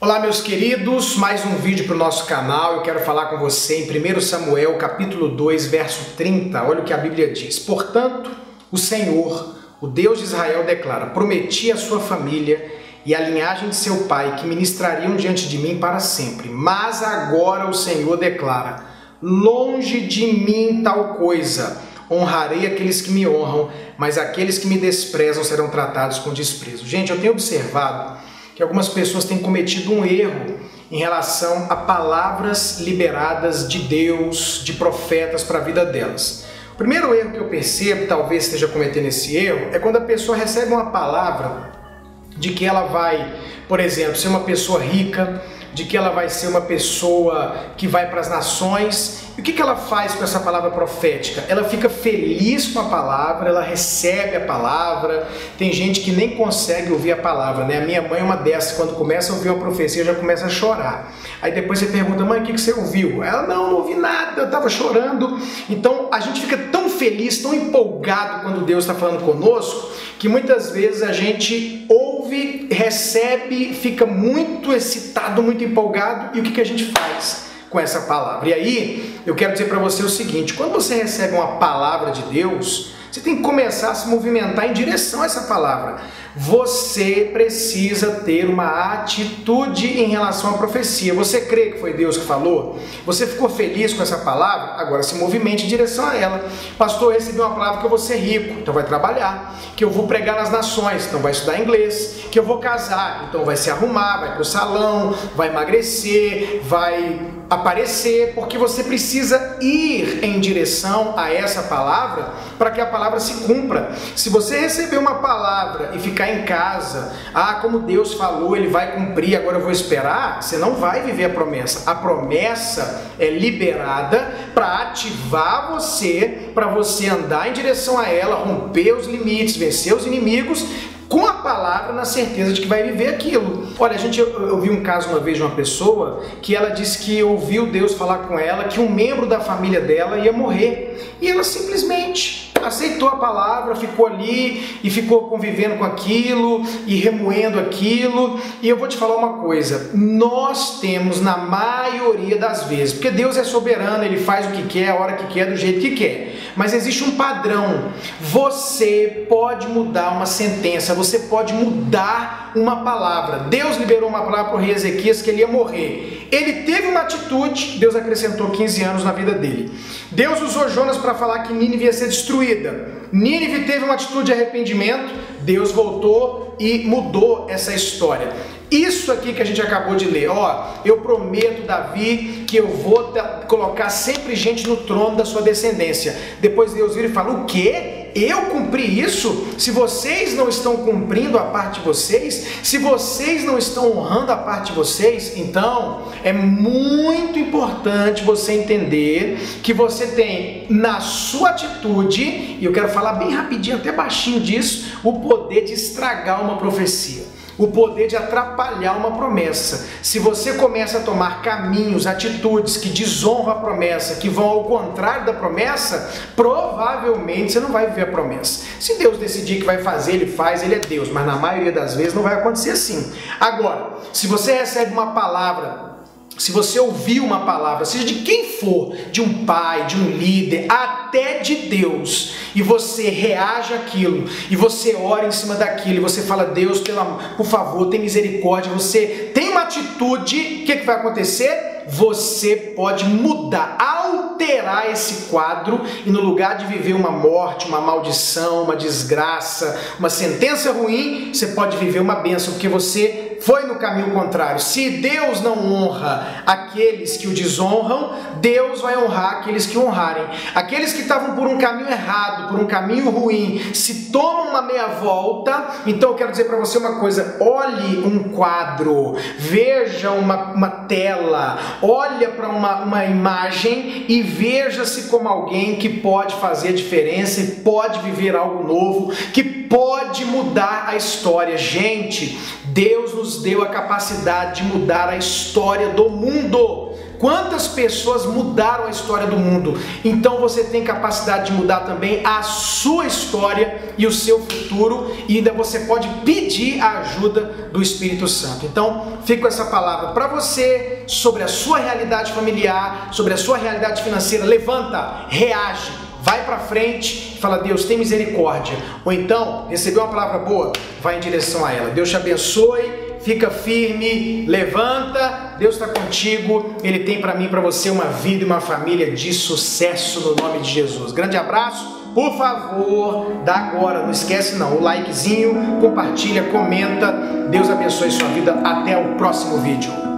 Olá meus queridos, mais um vídeo para o nosso canal. Eu quero falar com você em 1 Samuel capítulo 2, verso 30. Olha o que a Bíblia diz. Portanto, o Senhor, o Deus de Israel, declara: prometi à sua família e à linhagem de seu pai que ministrariam diante de mim para sempre. Mas agora o Senhor declara: longe de mim tal coisa. Honrarei aqueles que me honram, mas aqueles que me desprezam serão tratados com desprezo. Gente, eu tenho observado que algumas pessoas têm cometido um erro em relação a palavras liberadas de Deus, de profetas para a vida delas. O primeiro erro que eu percebo, talvez esteja cometendo esse erro, é quando a pessoa recebe uma palavra de que ela vai, por exemplo, ser uma pessoa rica, de que ela vai ser uma pessoa que vai para as nações. E o que ela faz com essa palavra profética? Ela fica feliz com a palavra, ela recebe a palavra. Tem gente que nem consegue ouvir a palavra, né? A minha mãe é uma dessas, quando começa a ouvir uma profecia, já começa a chorar. Aí depois você pergunta: mãe, o que você ouviu? Ela: não ouvi nada, eu estava chorando. Então a gente fica tão feliz, tão empolgado quando Deus está falando conosco, que muitas vezes a gente ouve, recebe, fica muito excitado, muito empolgado. E o que a gente faz com essa palavra? E aí, eu quero dizer para você o seguinte: quando você recebe uma palavra de Deus, você tem que começar a se movimentar em direção a essa palavra. Você precisa ter uma atitude em relação à profecia. Você crê que foi Deus que falou? Você ficou feliz com essa palavra? Agora se movimente em direção a ela. Pastor, eu recebi uma palavra que eu vou ser rico, então vai trabalhar. Que eu vou pregar nas nações, então vai estudar inglês. Que eu vou casar, então vai se arrumar, vai para o salão, vai emagrecer, vai aparecer, porque você precisa ir em direção a essa palavra para que a palavra se cumpra. Se você receber uma palavra e ficar em casa, como Deus falou, ele vai cumprir, agora eu vou esperar, você não vai viver a promessa. A promessa é liberada para ativar você, para você andar em direção a ela, romper os limites, vencer os inimigos, com a palavra, na certeza de que vai viver aquilo. Olha, eu vi um caso uma vez de uma pessoa que ela disse que ouviu Deus falar com ela que um membro da família dela ia morrer. E ela simplesmente aceitou a palavra, ficou ali e ficou convivendo com aquilo e remoendo aquilo. E eu vou te falar uma coisa: nós temos, na maioria das vezes, porque Deus é soberano, ele faz o que quer, a hora que quer, do jeito que quer, mas existe um padrão. Você pode mudar uma sentença, você pode mudar uma palavra. Deus liberou uma palavra para o rei Ezequias que ele ia morrer. Ele teve uma atitude, Deus acrescentou 15 anos na vida dele. Deus usou Jonas para falar que Nínive ia ser destruída. Nínive teve uma atitude de arrependimento, Deus voltou e mudou essa história. Isso aqui que a gente acabou de ler, eu prometo, Davi, que eu vou colocar sempre gente no trono da sua descendência. Depois Deus vira e fala: o quê? Eu cumpri isso? Se vocês não estão cumprindo a parte de vocês, se vocês não estão honrando a parte de vocês, então é muito importante você entender que você tem na sua atitude, e eu quero falar bem rapidinho, até baixinho disso, o poder de estragar uma profecia, o poder de atrapalhar uma promessa. Se você começa a tomar caminhos, atitudes que desonram a promessa, que vão ao contrário da promessa, provavelmente você não vai viver a promessa. Se Deus decidir que vai fazer, ele faz, ele é Deus, mas na maioria das vezes não vai acontecer assim. Agora, se você recebe uma palavra, se você ouviu uma palavra, seja de quem for, de um pai, de um líder, até de Deus, e você reage àquilo, e você ora em cima daquilo, e você fala: Deus, por favor, tem misericórdia, você tem uma atitude, o que vai acontecer? Você pode mudar, alterar esse quadro, e no lugar de viver uma morte, uma maldição, uma desgraça, uma sentença ruim, você pode viver uma bênção, porque você foi no caminho contrário. Se Deus não honra aqueles que o desonram, Deus vai honrar aqueles que o honrarem. Aqueles que estavam por um caminho errado, por um caminho ruim, se tomam uma meia volta. Então eu quero dizer para você uma coisa: olhe um quadro, veja uma tela, olha para uma imagem e veja-se como alguém que pode fazer a diferença e pode viver algo novo, que pode mudar a história. Gente, Deus nos deu a capacidade de mudar a história do mundo. Quantas pessoas mudaram a história do mundo? Então você tem capacidade de mudar também a sua história e o seu futuro, e ainda você pode pedir a ajuda do Espírito Santo. Então, fica com essa palavra para você sobre a sua realidade familiar, sobre a sua realidade financeira. Levanta, reage, vai para frente e fala: Deus, tem misericórdia. Ou então, recebeu uma palavra boa, vai em direção a ela. Deus te abençoe. Fica firme, levanta, Deus está contigo, Ele tem para mim e para você uma vida e uma família de sucesso no nome de Jesus. Grande abraço, por favor, dá agora, não esquece não, o likezinho, compartilha, comenta, Deus abençoe sua vida, até o próximo vídeo.